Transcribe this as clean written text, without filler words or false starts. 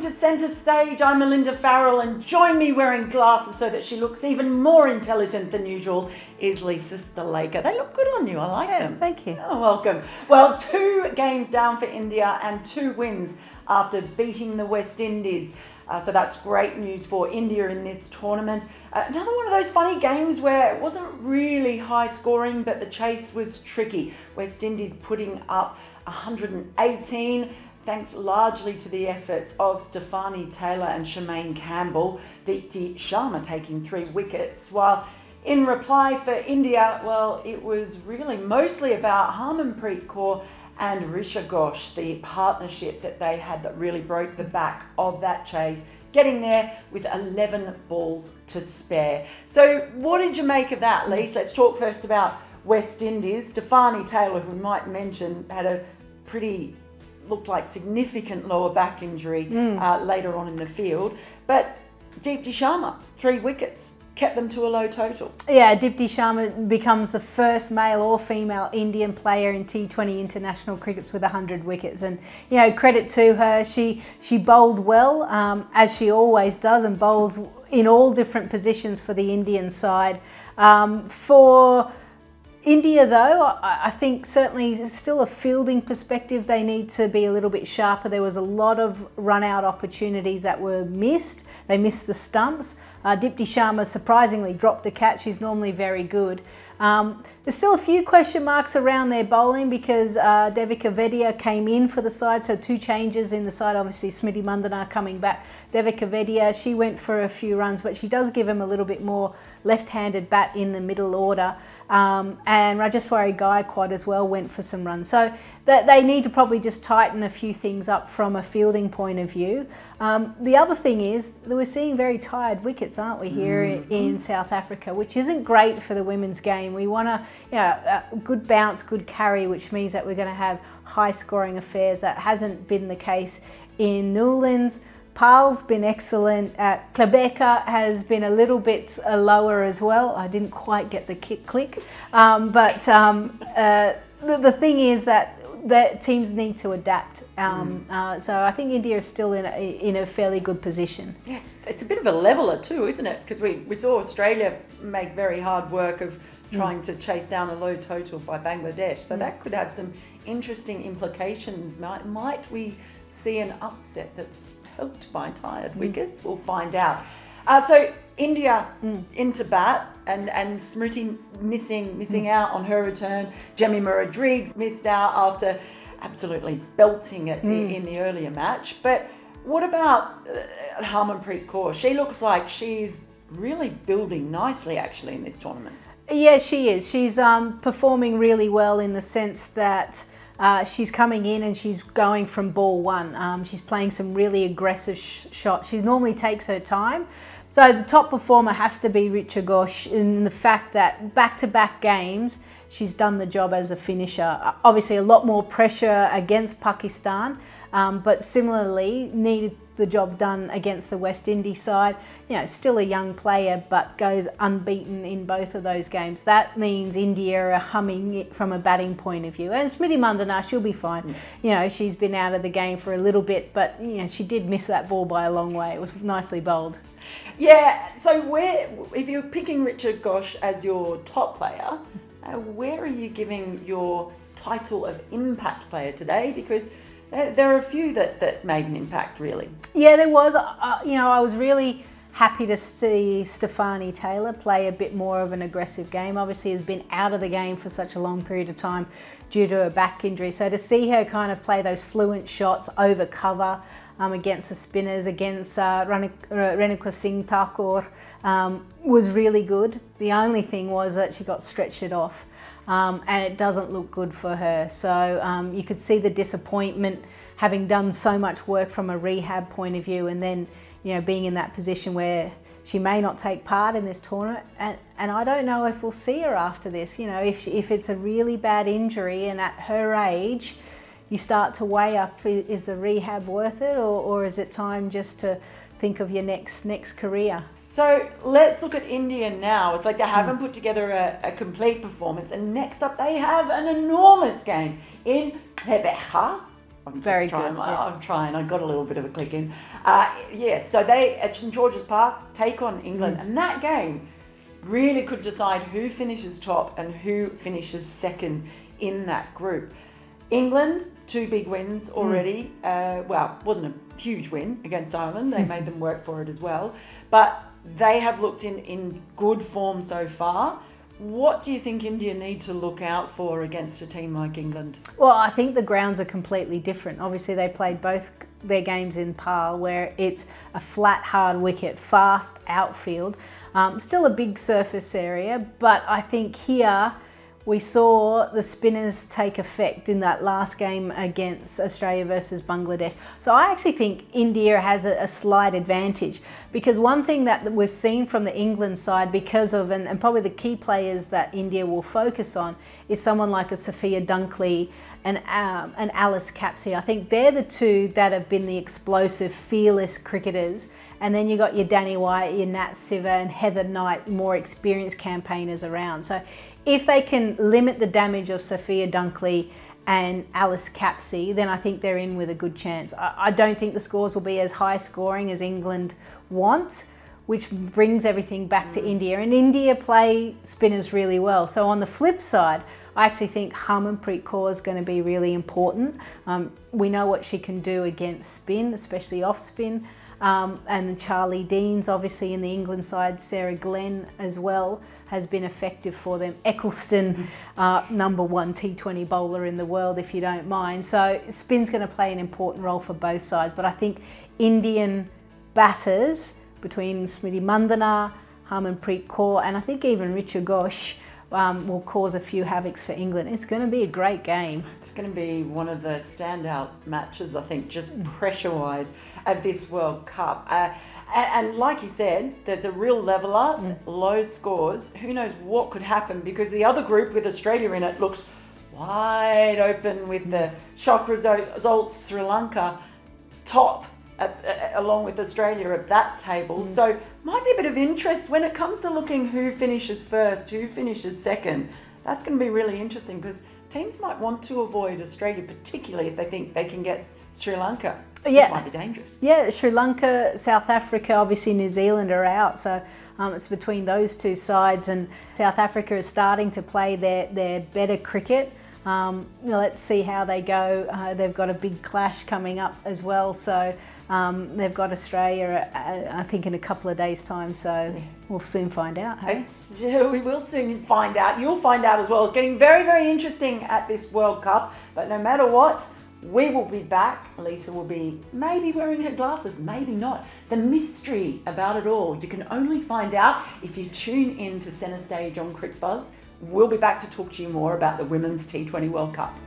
to Centre Stage. I'm Melinda Farrell, and join me wearing glasses so that she looks even more intelligent than usual is Lisa Sthalekar. They look good on you. I like them. Thank you. Oh, welcome. Well, 2 games down for India and 2 wins after beating the West Indies. So that's great news for India in this tournament. Another one of those funny games where it wasn't really high scoring, but the chase was tricky. West Indies putting up 118, thanks largely to the efforts of Stephanie Taylor and Shemaine Campbell. Deepti Sharma taking 3 wickets, while in reply for India, well, it was really mostly about Harmanpreet Kaur and Richa Ghosh, the partnership that they had that really broke the back of that chase, getting there with 11 balls to spare. So what did you make of that, Lise? Let's talk first about West Indies. Stephanie Taylor, who we might mention, had a looked like significant lower back injury later on in the field. But Deepti Sharma, 3 wickets, kept them to a low total. Yeah, Deepti Sharma becomes the first male or female Indian player in T20 international crickets with 100 wickets, and credit to her. She bowled well, as she always does, and bowls in all different positions for the Indian side. For India, though, I think certainly still a fielding perspective, they need to be a little bit sharper. There was a lot of run-out opportunities that were missed. They missed the stumps. Deepti Sharma surprisingly dropped the catch. She's normally very good. There's still a few question marks around their bowling because Devika Vedia came in for the side, so 2 changes in the side. Obviously, Smriti Mandana coming back. Devika Vedia, she went for a few runs, but she does give him a little bit more left-handed bat in the middle order. And Rajeshwari Gaikwad as well went for some runs. So they need to probably just tighten a few things up from a fielding point of view. The other thing is that we're seeing very tired wickets, aren't we, here in South Africa, which isn't great for the women's game. We want a good bounce, good carry, which means that we're going to have high-scoring affairs. That hasn't been the case in Newlands. Pal's been excellent. Klebeka has been a little bit lower as well. I didn't quite get the click. But the thing is that teams need to adapt. So I think India is still in a fairly good position. Yeah, it's a bit of a leveler too, isn't it? Because we saw Australia make very hard work of trying to chase down a low total by Bangladesh. So that could have some interesting implications. Might we see an upset that's helped by tired wickets? We'll find out. So India into bat, and Smriti missing out on her return. Jemimah Rodrigues missed out after absolutely belting it in the earlier match. But what about Harmanpreet Kaur? She looks like she's really building nicely actually in this tournament. Yeah, she is. She's performing really well in the sense that she's coming in and she's going from ball 1. She's playing some really aggressive shots. She normally takes her time. So the top performer has to be Richa Ghosh, in the fact that back-to-back games, she's done the job as a finisher. Obviously a lot more pressure against Pakistan, but similarly needed the job done against the West Indies side. Still a young player, but goes unbeaten in both of those games. That means India are humming it from a batting point of view. And Smriti Mandana, she'll be fine. She's been out of the game for a little bit, but she did miss that ball by a long way. It was nicely bowled. Yeah, so if you're picking Richa Ghosh as your top player, where are you giving your title of impact player today? Because there are a few that made an impact, really. Yeah, there was. I was really happy to see Stephanie Taylor play a bit more of an aggressive game. Obviously has been out of the game for such a long period of time due to a back injury. So to see her kind of play those fluent shots over cover against the spinners, against Renuka Singh Thakur, was really good. The only thing was that she got stretched off. And it doesn't look good for her. So you could see the disappointment, having done so much work from a rehab point of view, and then being in that position where she may not take part in this tournament. And I don't know if we'll see her after this. If it's a really bad injury, and at her age, you start to weigh up, is the rehab worth it, or is it time just to think of your next career? So let's look at India now. It's like they haven't put together a complete performance. And next up, they have an enormous game in Cricbuzz I'm just Very trying. good, yeah. I'm trying. I got a little bit of a click in. So they at St George's Park take on England, and that game really could decide who finishes top and who finishes second in that group. England, 2 big wins already. Wasn't a huge win against Ireland. They made them work for it as well. But they have looked in good form so far. What do you think India need to look out for against a team like England? Well, I think the grounds are completely different. Obviously, they played both their games in Pal, where it's a flat, hard wicket, fast outfield. Still a big surface area, but I think here we saw the spinners take effect in that last game against Australia versus Bangladesh. So I actually think India has a slight advantage, because one thing that we've seen from the England side, because of, and probably the key players that India will focus on, is someone like a Sophia Dunkley and Alice Capsey. I think they're the two that have been the explosive, fearless cricketers. And then you got your Danny White, your Nat Siva and Heather Knight, more experienced campaigners around. So if they can limit the damage of Sophia Dunkley and Alice Capsey, then I think they're in with a good chance. I don't think the scores will be as high scoring as England want, which brings everything back to India. And India play spinners really well. So on the flip side, I actually think Harmanpreet Kaur is going to be really important. We know what she can do against spin, especially off spin. And Charlie Deans, obviously in the England side, Sarah Glenn as well has been effective for them. Eccleston, number 1 T20 bowler in the world, if you don't mind. So spin's going to play an important role for both sides. But I think Indian batters between Smriti Mandhana, Harmanpreet Kaur, and I think even Richa Ghosh will cause a few havocs for England. It's going to be a great game. It's going to be one of the standout matches, I think, just pressure-wise at this World Cup. And like you said, there's a real leveller, low scores. Who knows what could happen, because the other group with Australia in it looks wide open with the shock results. Sri Lanka top along with Australia at that table. So might be a bit of interest when it comes to looking who finishes first, who finishes second. That's going to be really interesting, because teams might want to avoid Australia, particularly if they think they can get Sri Lanka. Yeah. Which might be dangerous. Yeah, Sri Lanka, South Africa, obviously New Zealand are out. So it's between those two sides, and South Africa is starting to play their better cricket. Let's see how they go. They've got a big clash coming up as well. So they've got Australia, I think, in a couple of days' time. So we'll soon find out. Hey? We will soon find out. You'll find out as well. It's getting very, very interesting at this World Cup. But no matter what, we will be back. Lisa will be maybe wearing her glasses, maybe not. The mystery about it all, you can only find out if you tune in to Centerstage on Cricbuzz. We'll be back to talk to you more about the Women's T20 World Cup.